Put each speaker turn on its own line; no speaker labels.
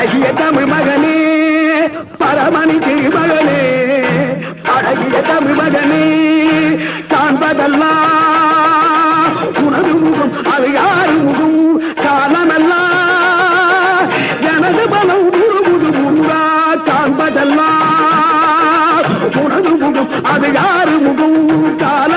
அழகிய தமிழ் மகனே பரமணி திருமகனே அழகிய தமிழ் மகனே காண்பதெல்லாம் உனது முகம் அது யாரு முகம் காலமெல்லாம் எனது பலம் முழுமுது முருகா காண்பதெல்லாம் உனது முகம் அது யாரு முகம் கால